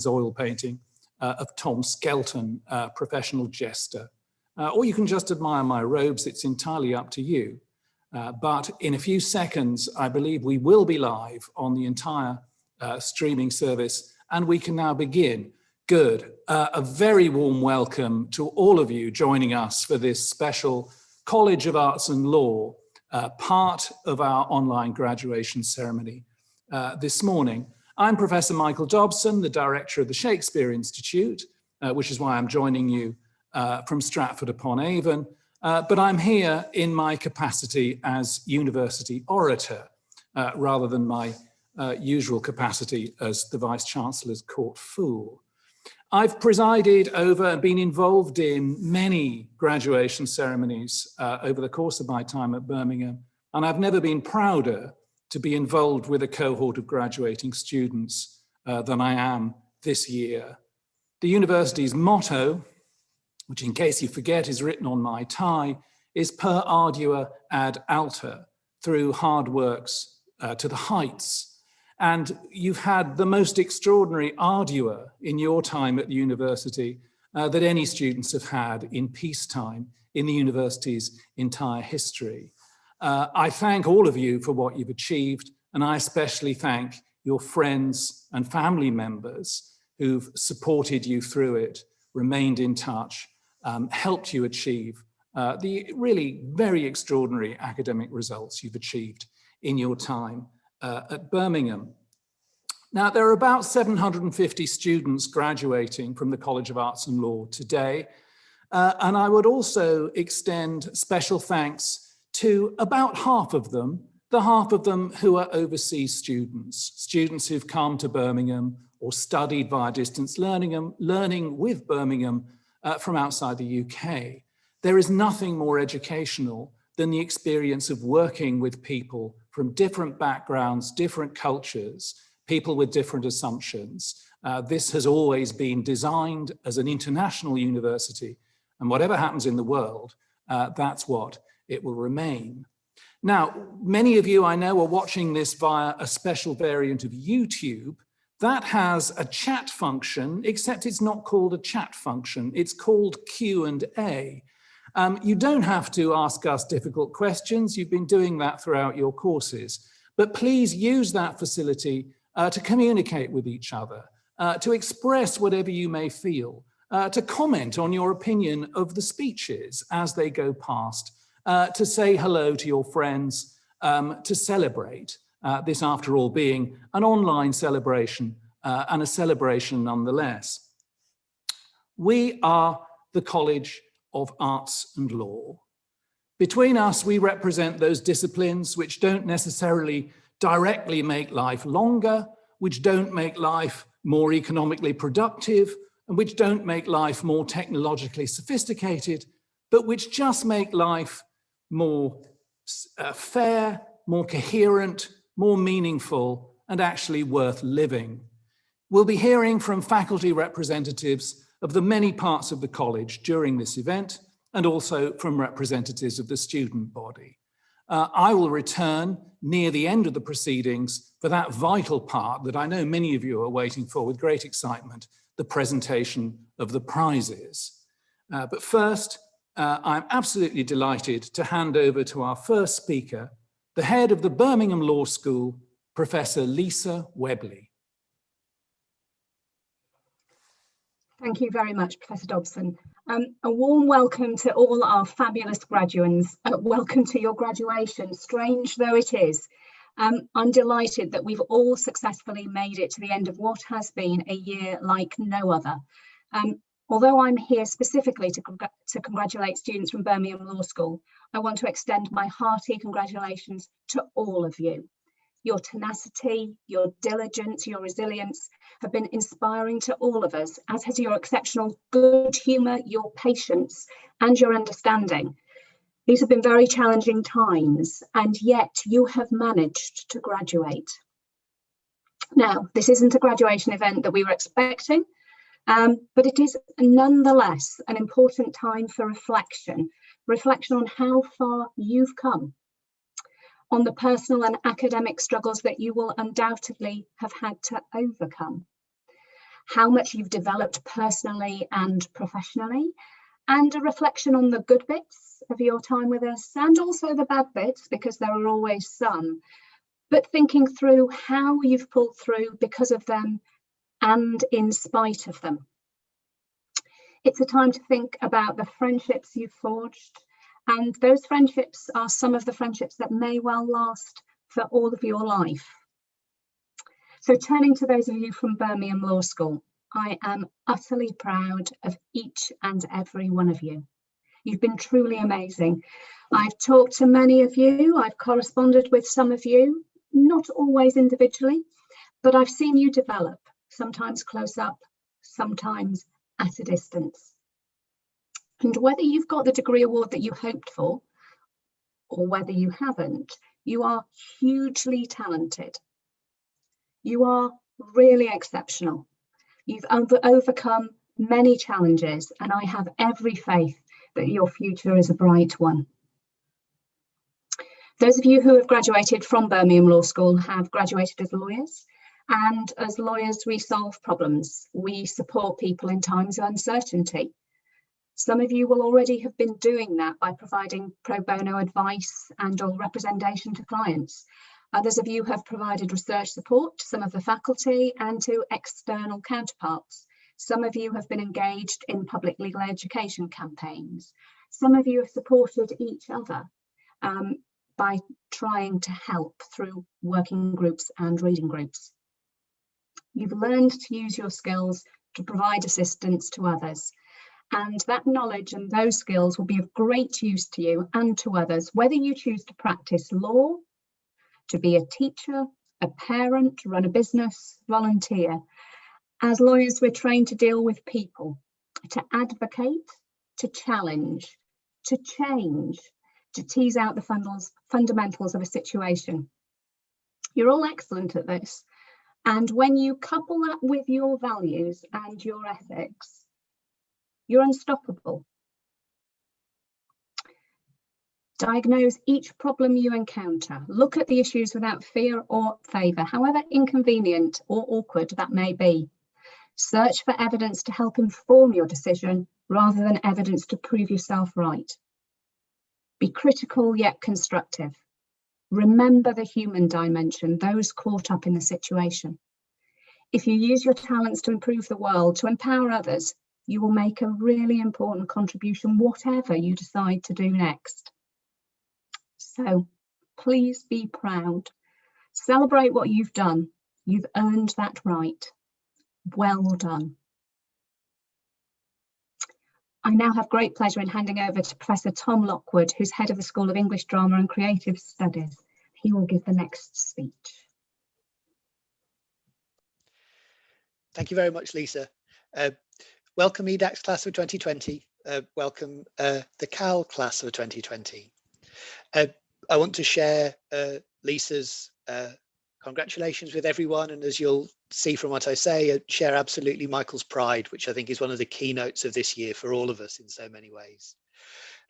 oil painting of Tom Skelton, professional jester. Or you can just admire my robes, it's entirely up to you. But in a few seconds, I believe we will be live on the entire streaming service, and we can now begin. Good. A very warm welcome to all of you joining us for this special College of Arts and Law, part of our online graduation ceremony this morning. I'm Professor Michael Dobson, the director of the Shakespeare Institute, which is why I'm joining you from Stratford-upon-Avon, but I'm here in my capacity as university orator, rather than my usual capacity as the Vice-Chancellor's court fool. I've presided over and been involved in many graduation ceremonies over the course of my time at Birmingham, and I've never been prouder to be involved with a cohort of graduating students than I am this year. The university's motto, which in case you forget is written on my tie, is per ardua ad alta, through hard works to the heights. And you've had the most extraordinary ardua in your time at the university that any students have had in peacetime in the university's entire history. I thank all of you for what you've achieved, and I especially thank your friends and family members who've supported you through it, remained in touch, helped you achieve the really very extraordinary academic results you've achieved in your time at Birmingham. Now, there are about 750 students graduating from the College of Arts and Law today, and I would also extend special thanks to about half of them, the half of them who are overseas students who've come to Birmingham or studied via distance learning with Birmingham from outside the UK. There is nothing more educational than the experience of working with people from different backgrounds, different cultures, people with different assumptions. This has always been designed as an international university, and whatever happens in the world, that's what it will remain. Now, many of you I know are watching this via a special variant of YouTube that has a chat function, except it's not called a chat function, it's called Q&A. You don't have to ask us difficult questions, you've been doing that throughout your courses, but please use that facility to communicate with each other, to express whatever you may feel, to comment on your opinion of the speeches as they go past, to say hello to your friends, to celebrate, this after all being an online celebration and a celebration nonetheless. We are the College of Arts and Law. Between us, we represent those disciplines which don't necessarily directly make life longer, which don't make life more economically productive, and which don't make life more technologically sophisticated, but which just make life more fair, more coherent, more meaningful, and actually worth living. We'll be hearing from faculty representatives of the many parts of the college during this event, and also from representatives of the student body. I will return near the end of the proceedings for that vital part that I know many of you are waiting for with great excitement, the presentation of the prizes. But first, I'm absolutely delighted to hand over to our first speaker, the head of the Birmingham Law School, Professor Lisa Webley. Thank you very much, Professor Dobson. A warm welcome to all our fabulous graduands. Welcome to your graduation, strange though it is. I'm delighted that we've all successfully made it to the end of what has been a year like no other. Although I'm here specifically to congratulate students from Birmingham Law School, I want to extend my hearty congratulations to all of you. Your tenacity, your diligence, your resilience have been inspiring to all of us, as has your exceptional good humour, your patience and your understanding. These have been very challenging times, and yet you have managed to graduate. Now, this isn't a graduation event that we were expecting, but it is nonetheless an important time for reflection on how far you've come, on the personal and academic struggles that you will undoubtedly have had to overcome. how much you've developed personally and professionally, and a reflection on the good bits of your time with us and also the bad bits, because there are always some, but thinking through how you've pulled through because of them and in spite of them. It's a time to think about the friendships you've forged, and those friendships are some of the friendships that may well last for all of your life. So turning to those of you from Birmingham Law School, I am utterly proud of each and every one of you. You've been truly amazing. I've talked to many of you, I've corresponded with some of you, not always individually, but I've seen you develop, sometimes close up, sometimes at a distance. And whether you've got the degree award that you hoped for, or whether you haven't, you are hugely talented. You are really exceptional. You've overcome many challenges, and I have every faith that your future is a bright one. Those of you who have graduated from Birmingham Law School have graduated as lawyers, and as lawyers we solve problems. We support people in times of uncertainty. Some of you will already have been doing that by providing pro bono advice and or representation to clients. Others of you have provided research support to some of the faculty and to external counterparts. Some of you have been engaged in public legal education campaigns. Some of you have supported each other by trying to help through working groups and reading groups. You've learned to use your skills to provide assistance to others. And that knowledge and those skills will be of great use to you and to others, whether you choose to practice law, to be a teacher, a parent, run a business, volunteer. As lawyers, we're trained to deal with people, to advocate, to challenge, to change, to tease out the fundamentals of a situation. You're all excellent at this. And when you couple that with your values and your ethics, you're unstoppable. Diagnose each problem you encounter. Look at the issues without fear or favour, however inconvenient or awkward that may be. Search for evidence to help inform your decision rather than evidence to prove yourself right. Be critical yet constructive. Remember the human dimension, those caught up in the situation. If you use your talents to improve the world, to empower others, you will make a really important contribution, whatever you decide to do next. So please be proud. Celebrate what you've done. You've earned that right. Well done. I now have great pleasure in handing over to Professor Tom Lockwood, who's head of the School of English Drama and Creative Studies. He will give the next speech. Thank you very much, Lisa. Welcome EDAX class of 2020. Welcome the CAL class of 2020. I want to share Lisa's congratulations with everyone, and as you'll see from what I say, share absolutely Michael's pride, which I think is one of the keynotes of this year for all of us in so many ways.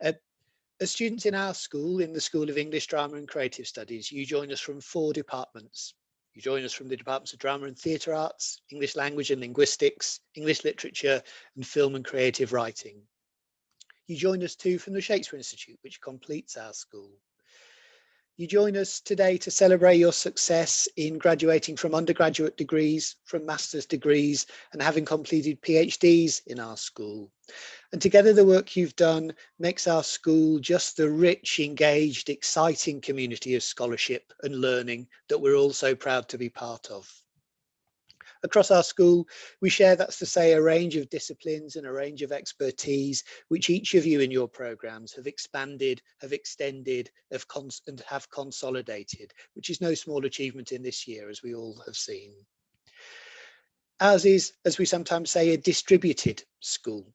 As students in our school, in the School of English, Drama and Creative Studies, you join us from 4 departments. You join us from the departments of Drama and Theatre Arts, English Language and Linguistics, English Literature, and Film and Creative Writing. You join us too from the Shakespeare Institute, which completes our school. You join us today to celebrate your success in graduating from undergraduate degrees, from master's degrees, and having completed PhDs in our school. And together the work you've done makes our school just the rich, engaged, exciting community of scholarship and learning that we're all so proud to be part of. Across our school, we share, that's to say, a range of disciplines and a range of expertise, which each of you in your programmes have expanded, have extended, and have consolidated, which is no small achievement in this year, as we all have seen. Ours is, as we sometimes say, a distributed school.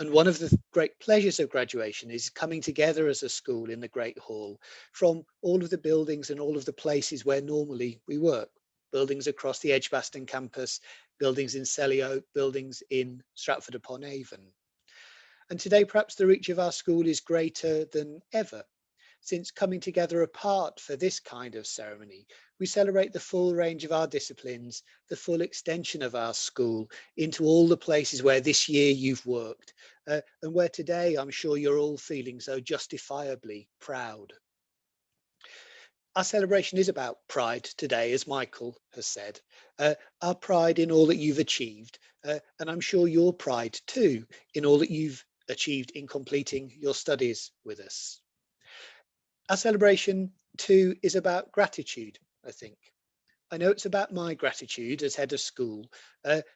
And one of the great pleasures of graduation is coming together as a school in the Great Hall from all of the buildings and all of the places where normally we work. Buildings across the Edgbaston campus, buildings in Selly, buildings in Stratford-upon-Avon. And today, perhaps the reach of our school is greater than ever, since coming together apart for this kind of ceremony, we celebrate the full range of our disciplines, the full extension of our school into all the places where this year you've worked, and where today I'm sure you're all feeling so justifiably proud. Our celebration is about pride today, as Michael has said, our pride in all that you've achieved, and I'm sure your pride too in all that you've achieved in completing your studies with us. Our celebration too is about gratitude, I think. I know it's about my gratitude as head of school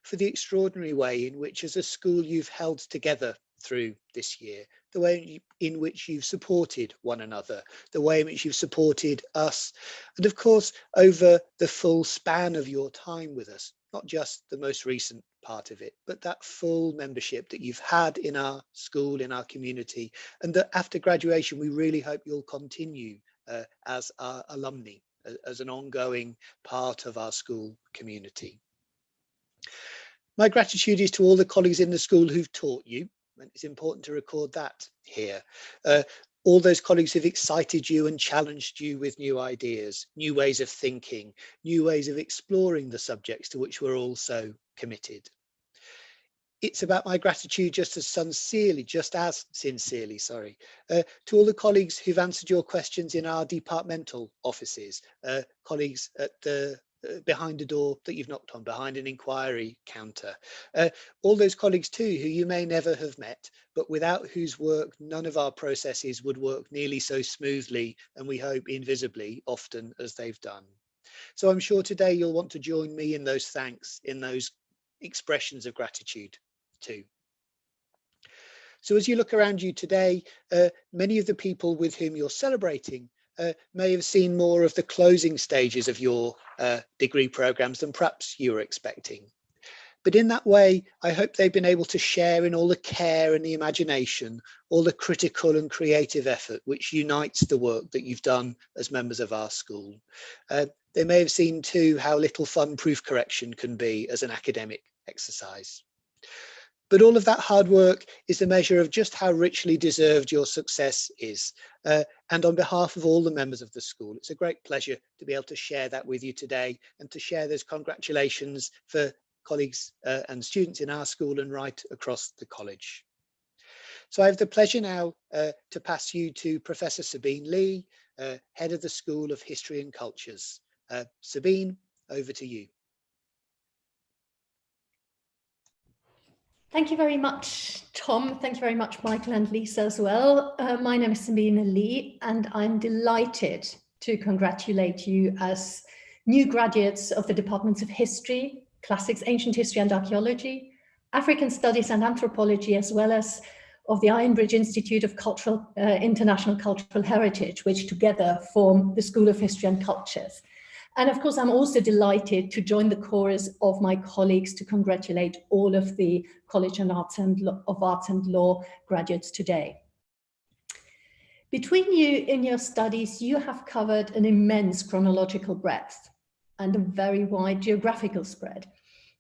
for the extraordinary way in which as a school you've held together through this year, the way in which you've supported one another, the way in which you've supported us, and of course over the full span of your time with us, not just the most recent part of it, but that full membership that you've had in our school, in our community, and that after graduation we really hope you'll continue as our alumni, as an ongoing part of our school community. My gratitude is to all the colleagues in the school who've taught you, and it's important to record that here. All those colleagues who've excited you and challenged you with new ideas, new ways of thinking, new ways of exploring the subjects to which we're all so committed. It's about my gratitude just as sincerely, to all the colleagues who've answered your questions in our departmental offices, colleagues at the behind a door that you've knocked on, behind an inquiry counter, all those colleagues too who you may never have met, but without whose work none of our processes would work nearly so smoothly, and we hope invisibly often as they've done. So I'm sure today you'll want to join me in those thanks, in those expressions of gratitude too. So as you look around you today, many of the people with whom you're celebrating may have seen more of the closing stages of your degree programs than perhaps you were expecting. But in that way, I hope they've been able to share in all the care and the imagination, all the critical and creative effort which unites the work that you've done as members of our school. They may have seen too how little fun proof correction can be as an academic exercise. But all of that hard work is a measure of just how richly deserved your success is. And on behalf of all the members of the school, it's a great pleasure to be able to share that with you today and to share those congratulations for colleagues and students in our school and right across the college. So I have the pleasure now to pass you to Professor Sabine Lee, Head of the School of History and Cultures. Sabine, over to you. Thank you very much, Tom. Thank you very much, Michael and Lisa as well. My name is Sabine Lee, and I'm delighted to congratulate you as new graduates of the Departments of History, Classics, Ancient History and Archaeology, African Studies and Anthropology, as well as of the Ironbridge Institute of International Cultural Heritage, which together form the School of History and Cultures. And of course, I'm also delighted to join the chorus of my colleagues to congratulate all of the College of Arts and Law graduates today. Between you in your studies, you have covered an immense chronological breadth and a very wide geographical spread.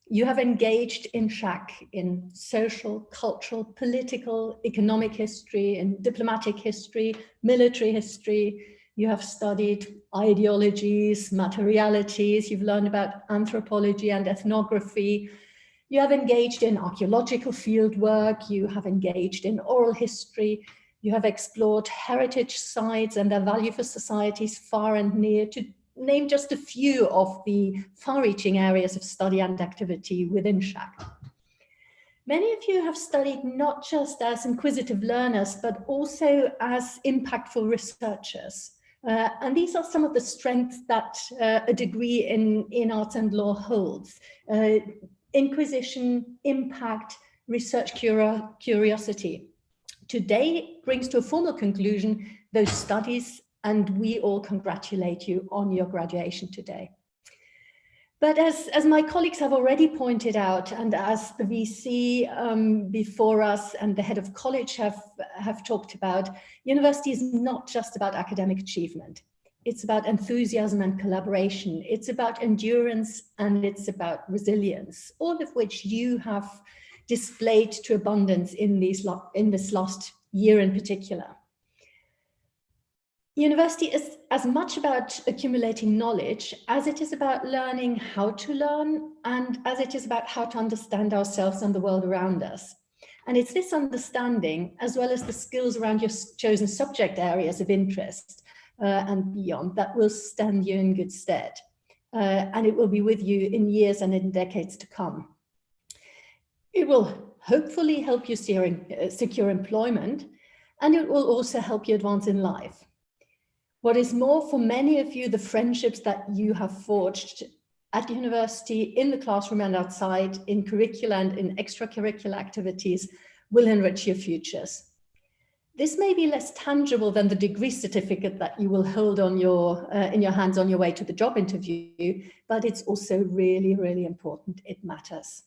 You have engaged in SHAC in social, cultural, political, economic history, in diplomatic history, military history. You have studied ideologies, materialities, you've learned about anthropology and ethnography. You have engaged in archaeological fieldwork, you have engaged in oral history, you have explored heritage sites and their value for societies far and near, to name just a few of the far-reaching areas of study and activity within SHAC. Many of you have studied not just as inquisitive learners, but also as impactful researchers. And these are some of the strengths that a degree in arts and law holds. Inquisition, impact, research curiosity. Today brings to a formal conclusion those studies, and we all congratulate you on your graduation today. But as my colleagues have already pointed out, and as the VC before us and the head of college have talked about, university is not just about academic achievement. It's about enthusiasm and collaboration. It's about endurance and it's about resilience, all of which you have displayed to abundance in this last year in particular. University is as much about accumulating knowledge as it is about learning how to learn, and as it is about how to understand ourselves and the world around us. And it's this understanding, as well as the skills around your chosen subject areas of interest and beyond, that will stand you in good stead. And it will be with you in years and in decades to come. It will hopefully help you secure employment, and it will also help you advance in life. What is more, for many of you, the friendships that you have forged at university, in the classroom and outside, in curricula and in extracurricular activities, will enrich your futures. This may be less tangible than the degree certificate that you will hold on in your hands on your way to the job interview, but it's also really, really important. It matters.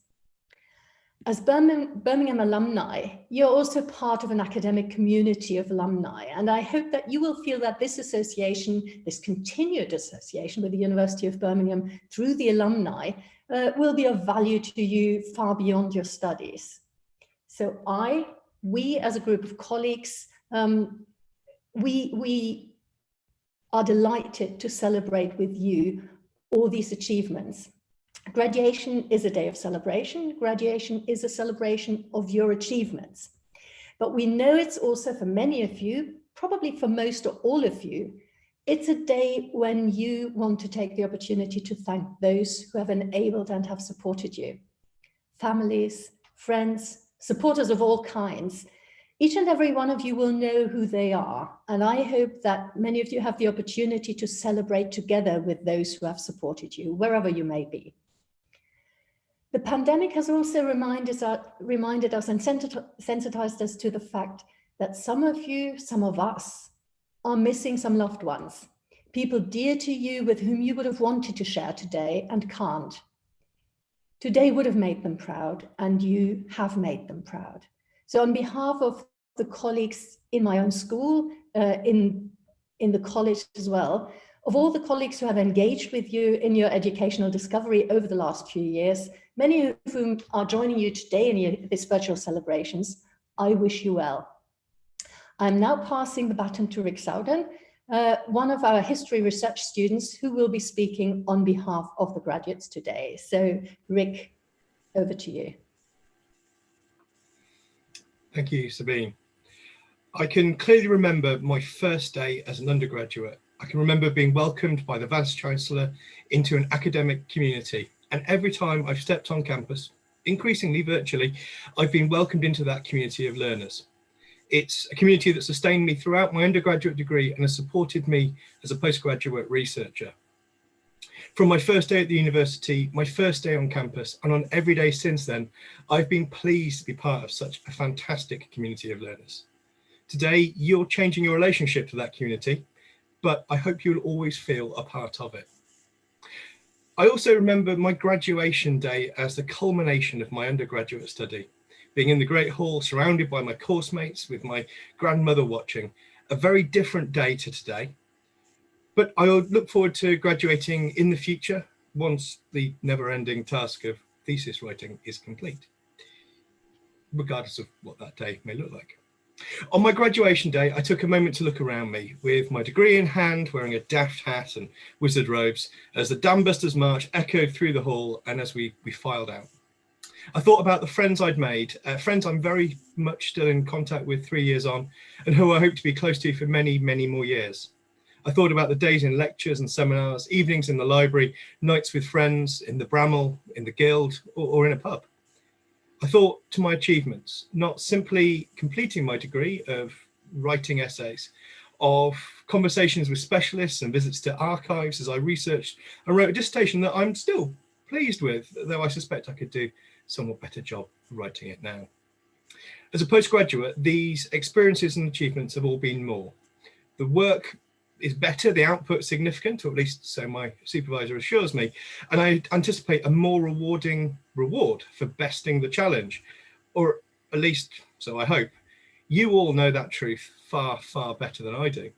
As Birmingham alumni, you're also part of an academic community of alumni, and I hope that you will feel that this association, this continued association with the University of Birmingham through the alumni, will be of value to you far beyond your studies. So we as a group of colleagues, we are delighted to celebrate with you all these achievements. Graduation is a day of celebration. Graduation is a celebration of your achievements. But we know it's also, for many of you, probably for most or all of you, it's a day when you want to take the opportunity to thank those who have enabled and have supported you. Families, friends, supporters of all kinds. Each and every one of you will know who they are. And I hope that many of you have the opportunity to celebrate together with those who have supported you, wherever you may be. The pandemic has also reminded us and sensitized us to the fact that some of you, some of us, are missing some loved ones, people dear to you with whom you would have wanted to share today and can't. Today would have made them proud, and you have made them proud. So on behalf of the colleagues in my own school, in the college as well, of all the colleagues who have engaged with you in your educational discovery over the last few years, many of whom are joining you today in these virtual celebrations, I wish you well. I'm now passing the baton to Rick Sowden, one of our history research students who will be speaking on behalf of the graduates today. So Rick, over to you. Thank you, Sabine. I can clearly remember my first day as an undergraduate. I can remember being welcomed by the Vice-Chancellor into an academic community. And every time I've stepped on campus, increasingly virtually, I've been welcomed into that community of learners. It's a community that sustained me throughout my undergraduate degree and has supported me as a postgraduate researcher. From my first day at the university, my first day on campus, and on every day since then, I've been pleased to be part of such a fantastic community of learners. Today, you're changing your relationship to that community, but I hope you'll always feel a part of it. I also remember my graduation day as the culmination of my undergraduate study, being in the Great Hall, surrounded by my course mates, with my grandmother watching, a very different day to today. But I look forward to graduating in the future once the never-ending task of thesis writing is complete, regardless of what that day may look like. On my graduation day, I took a moment to look around me with my degree in hand, wearing a daft hat and wizard robes, as the Dam Busters March echoed through the hall and as we filed out. I thought about the friends I'd made, friends I'm very much still in contact with 3 years on, and who I hope to be close to for many, many more years. I thought about the days in lectures and seminars, evenings in the library, nights with friends, in the Bramall, in the Guild, or in a pub. I thought to my achievements, not simply completing my degree of writing essays, of conversations with specialists and visits to archives as I researched and wrote a dissertation that I'm still pleased with, though I suspect I could do a somewhat better job writing it now. As a postgraduate, these experiences and achievements have all been more. The work is better, the output significant, or at least so my supervisor assures me, and I anticipate a more rewarding reward for besting the challenge, or at least so I hope. You all know that truth far, far better than I do.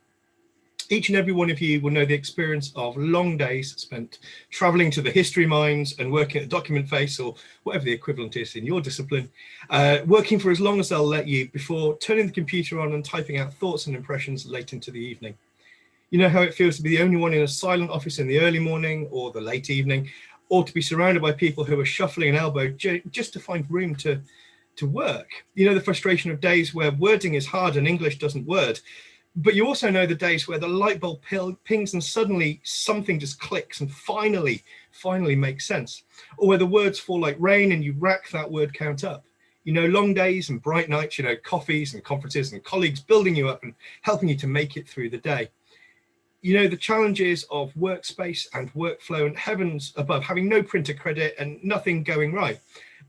Each and every one of you will know the experience of long days spent travelling to the history mines and working at document face, or whatever the equivalent is in your discipline, working for as long as they'll let you before turning the computer on and typing out thoughts and impressions late into the evening. You know how it feels to be the only one in a silent office in the early morning or the late evening, or to be surrounded by people who are shuffling an elbow just to find room to work. You know the frustration of days where wording is hard and English doesn't word, but you also know the days where the light bulb pings and suddenly something just clicks and finally makes sense, or where the words fall like rain and you rack that word count up. You know, long days and bright nights, you know, coffees and conferences and colleagues building you up and helping you to make it through the day. You know, the challenges of workspace and workflow and heavens above, having no printer credit and nothing going right.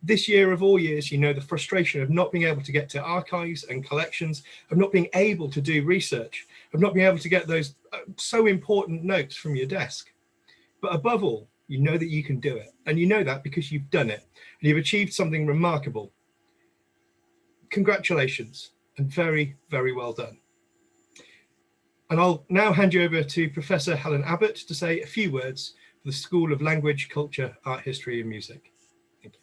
This year of all years, you know, the frustration of not being able to get to archives and collections, of not being able to do research, of not being able to get those so important notes from your desk. But above all, you know that you can do it. And you know that because you've done it and you've achieved something remarkable. Congratulations and very, very well done. And I'll now hand you over to Professor Helen Abbott to say a few words for the School of Language, Culture, Art, History and Music. Thank you.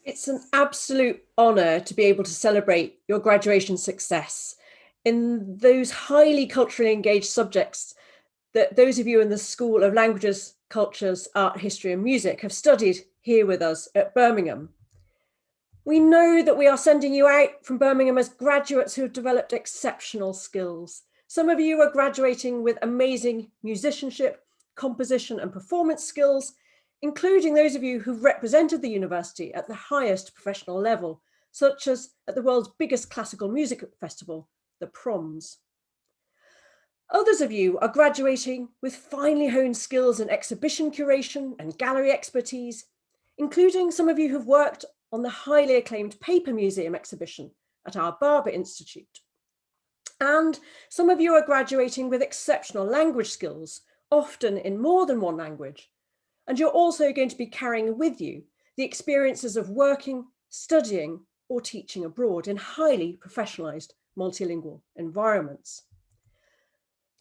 It's an absolute honour to be able to celebrate your graduation success in those highly culturally engaged subjects that those of you in the School of Languages, Cultures, Art, History and Music have studied here with us at Birmingham. We know that we are sending you out from Birmingham as graduates who have developed exceptional skills. Some of you are graduating with amazing musicianship, composition and performance skills, including those of you who've represented the university at the highest professional level, such as at the world's biggest classical music festival, the Proms. Others of you are graduating with finely honed skills in exhibition curation and gallery expertise, including some of you who've worked on the highly acclaimed Paper Museum exhibition at our Barber Institute. And some of you are graduating with exceptional language skills, often in more than one language. And you're also going to be carrying with you the experiences of working, studying, or teaching abroad in highly professionalized multilingual environments.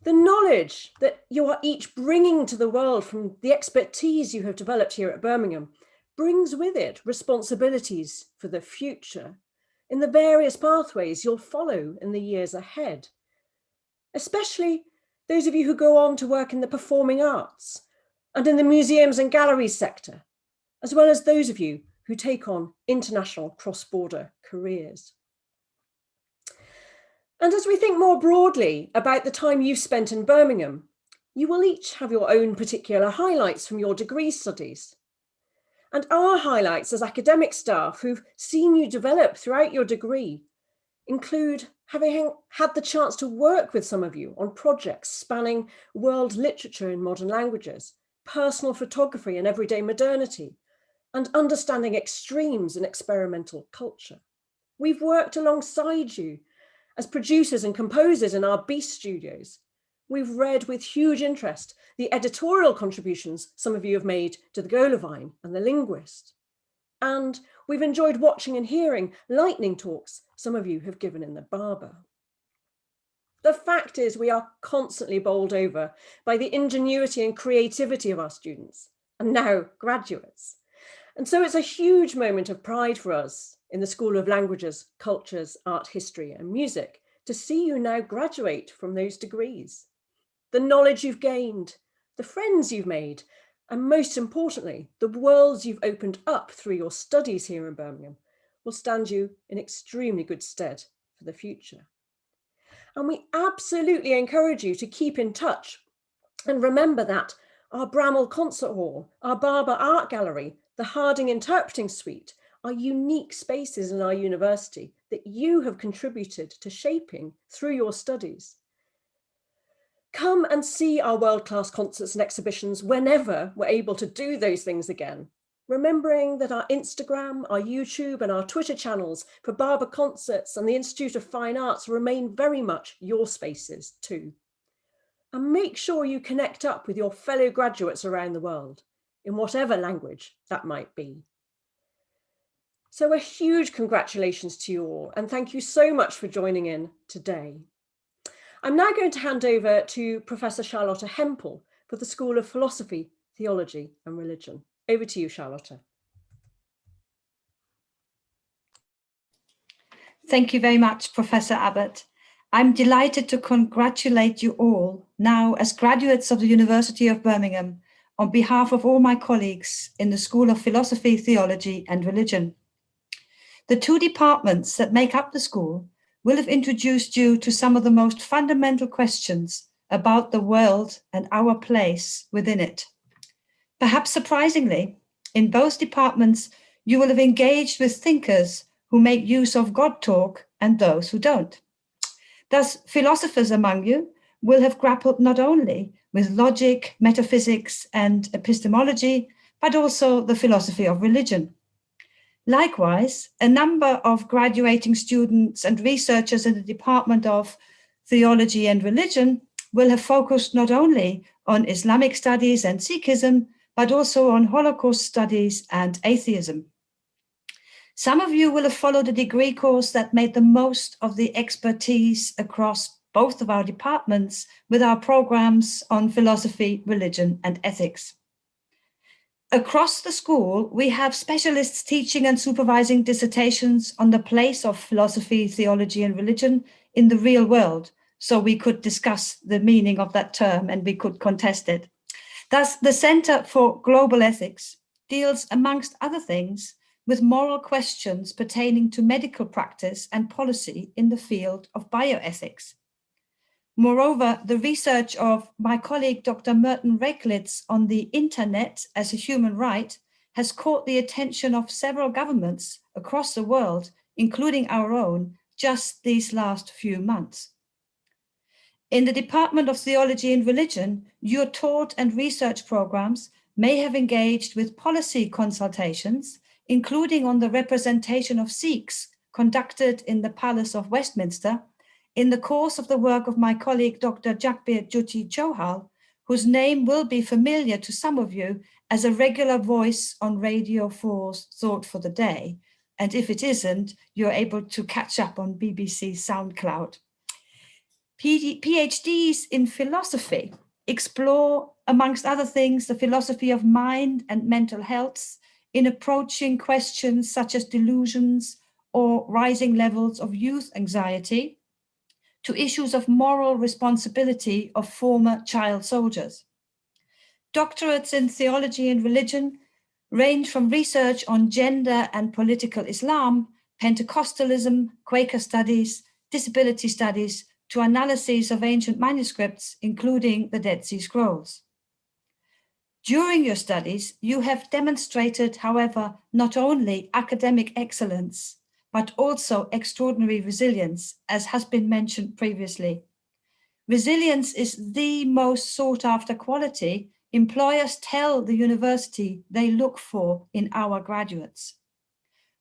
The knowledge that you are each bringing to the world from the expertise you have developed here at Birmingham brings with it responsibilities for the future in the various pathways you'll follow in the years ahead, especially those of you who go on to work in the performing arts and in the museums and galleries sector, as well as those of you who take on international cross-border careers. And as we think more broadly about the time you've spent in Birmingham, you will each have your own particular highlights from your degree studies. And our highlights as academic staff who've seen you develop throughout your degree include having had the chance to work with some of you on projects spanning world literature in modern languages, personal photography and everyday modernity, and understanding extremes in experimental culture. We've worked alongside you as producers and composers in our Beast studios. We've read with huge interest the editorial contributions some of you have made to the Golovine and the Linguist. And we've enjoyed watching and hearing lightning talks some of you have given in the Barber. The fact is we are constantly bowled over by the ingenuity and creativity of our students, and now graduates. And so it's a huge moment of pride for us in the School of Languages, Cultures, Art, History and Music to see you now graduate from those degrees. The knowledge you've gained, the friends you've made, and most importantly, the worlds you've opened up through your studies here in Birmingham will stand you in extremely good stead for the future. And we absolutely encourage you to keep in touch and remember that our Bramall Concert Hall, our Barber Art Gallery, the Harding Interpreting Suite are unique spaces in our university that you have contributed to shaping through your studies. Come and see our world-class concerts and exhibitions whenever we're able to do those things again, remembering that our Instagram, our YouTube and our Twitter channels for Barber Concerts and the Institute of Fine Arts remain very much your spaces too. And make sure you connect up with your fellow graduates around the world, in whatever language that might be. So a huge congratulations to you all, and thank you so much for joining in today. I'm now going to hand over to Professor Charlotte Hempel for the School of Philosophy, Theology and Religion. Over to you, Charlotte. Thank you very much, Professor Abbott. I'm delighted to congratulate you all now as graduates of the University of Birmingham on behalf of all my colleagues in the School of Philosophy, Theology and Religion. The two departments that make up the school will have introduced you to some of the most fundamental questions about the world and our place within it. Perhaps surprisingly, in both departments, you will have engaged with thinkers who make use of God talk and those who don't. Thus, philosophers among you will have grappled not only with logic, metaphysics, and epistemology, but also the philosophy of religion. Likewise, a number of graduating students and researchers in the Department of Theology and Religion will have focused not only on Islamic studies and Sikhism, but also on Holocaust studies and atheism. Some of you will have followed a degree course that made the most of the expertise across both of our departments with our programs on philosophy, religion, and ethics. Across the school, we have specialists teaching and supervising dissertations on the place of philosophy, theology, and religion in the real world. So we could discuss the meaning of that term and we could contest it. Thus, the Center for Global Ethics deals, amongst other things, with moral questions pertaining to medical practice and policy in the field of bioethics. Moreover, the research of my colleague, Dr. Merton Reklitz, on the internet as a human right has caught the attention of several governments across the world, including our own, just these last few months. In the Department of Theology and Religion, your taught and research programs may have engaged with policy consultations, including on the representation of Sikhs conducted in the Palace of Westminster, in the course of the work of my colleague, Dr. Jakbir Jyoti Johal, whose name will be familiar to some of you as a regular voice on Radio 4's Thought for the Day. And if it isn't, you're able to catch up on BBC SoundCloud. PhDs in philosophy explore, amongst other things, the philosophy of mind and mental health in approaching questions such as delusions or rising levels of youth anxiety, to issues of moral responsibility of former child soldiers. Doctorates in theology and religion range from research on gender and political Islam, Pentecostalism, Quaker studies, disability studies, to analyses of ancient manuscripts, including the Dead Sea Scrolls. During your studies, you have demonstrated, however, not only academic excellence, but also extraordinary resilience, as has been mentioned previously. Resilience is the most sought after quality employers tell the university they look for in our graduates.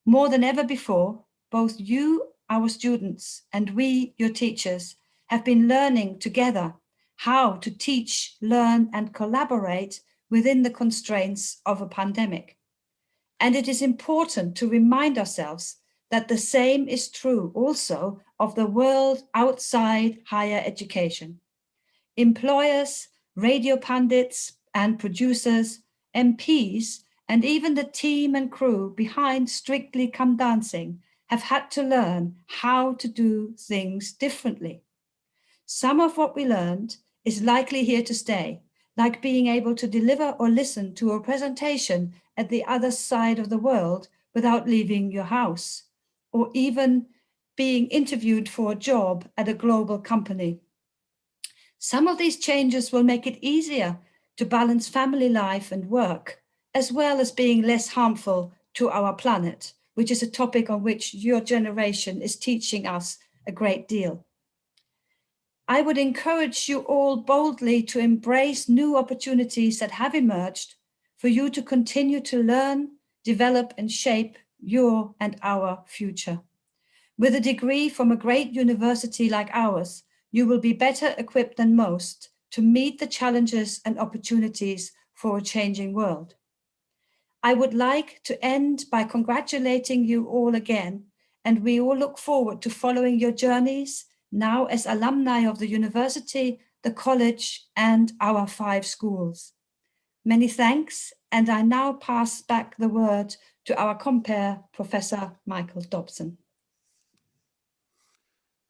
More than ever before, both you, our students, and we, your teachers, have been learning together how to teach, learn, and collaborate within the constraints of a pandemic. And it is important to remind ourselves that the same is true also of the world outside higher education. Employers, radio pundits and producers, MPs, and even the team and crew behind Strictly Come Dancing have had to learn how to do things differently. Some of what we learned is likely here to stay, like being able to deliver or listen to a presentation at the other side of the world without leaving your house, or even being interviewed for a job at a global company. Some of these changes will make it easier to balance family life and work, as well as being less harmful to our planet, which is a topic on which your generation is teaching us a great deal. I would encourage you all boldly to embrace new opportunities that have emerged for you to continue to learn, develop, and shape your and our future. With a degree from a great university like ours, you will be better equipped than most to meet the challenges and opportunities for a changing world. I would like to end by congratulating you all again, and we all look forward to following your journeys now as alumni of the university, the college, and our 5 schools. Many thanks, and I now pass back the word to our compere, Professor Michael Dobson.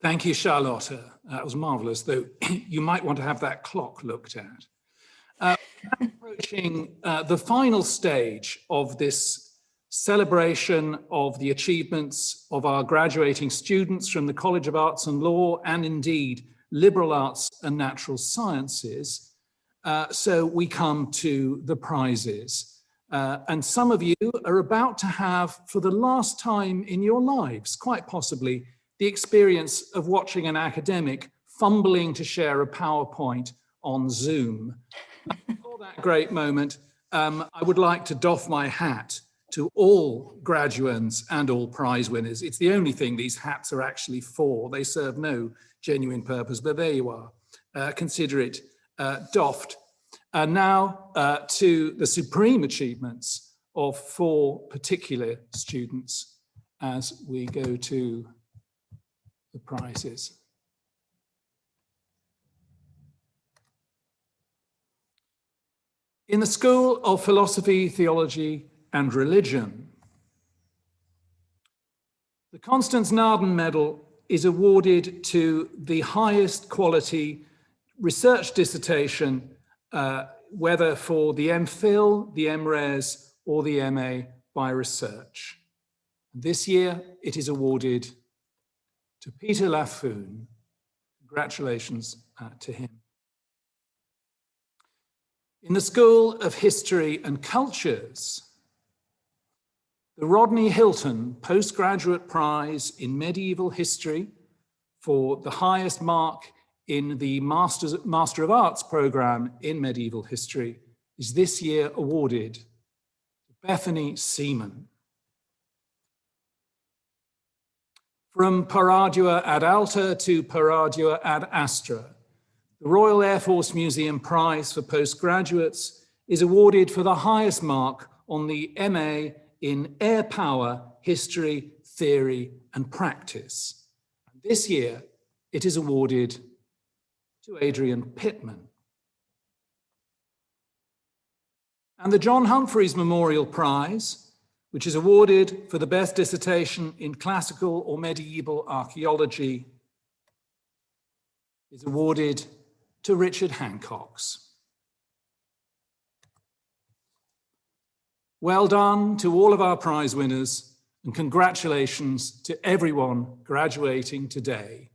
Thank you, Charlotte. That was marvellous, though you might want to have that clock looked at. Approaching the final stage of this celebration of the achievements of our graduating students from the College of Arts and Law, and indeed liberal arts and natural sciences. So we come to the prizes. And some of you are about to have, for the last time in your lives, quite possibly, the experience of watching an academic fumbling to share a PowerPoint on Zoom. For that great moment, I would like to doff my hat to all graduands and all prize winners. It's the only thing these hats are actually for. They serve no genuine purpose, but there you are. Consider it doffed. And now to the supreme achievements of 4 particular students as we go to the prizes. In the School of Philosophy, Theology and Religion, the Constance Naden Medal is awarded to the highest quality research dissertation, whether for the MPhil, the MRes, or the MA by research. This year, it is awarded to Peter Laffoon. Congratulations to him. In the School of History and Cultures, the Rodney Hilton Postgraduate Prize in Medieval History for the highest mark in the Master of Arts program in Medieval History is this year awarded to Bethany Seaman. From Per Ardua ad Alta to Per Ardua ad Astra, the Royal Air Force Museum Prize for Postgraduates is awarded for the highest mark on the MA in Air Power, History, Theory and Practice. This year, it is awarded to Adrian Pittman. And the John Humphreys Memorial Prize, which is awarded for the best dissertation in classical or medieval archaeology, is awarded to Richard Hancox. Well done to all of our prize winners, and congratulations to everyone graduating today.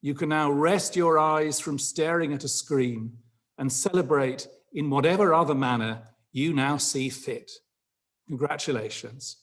You can now rest your eyes from staring at a screen and celebrate in whatever other manner you now see fit. Congratulations.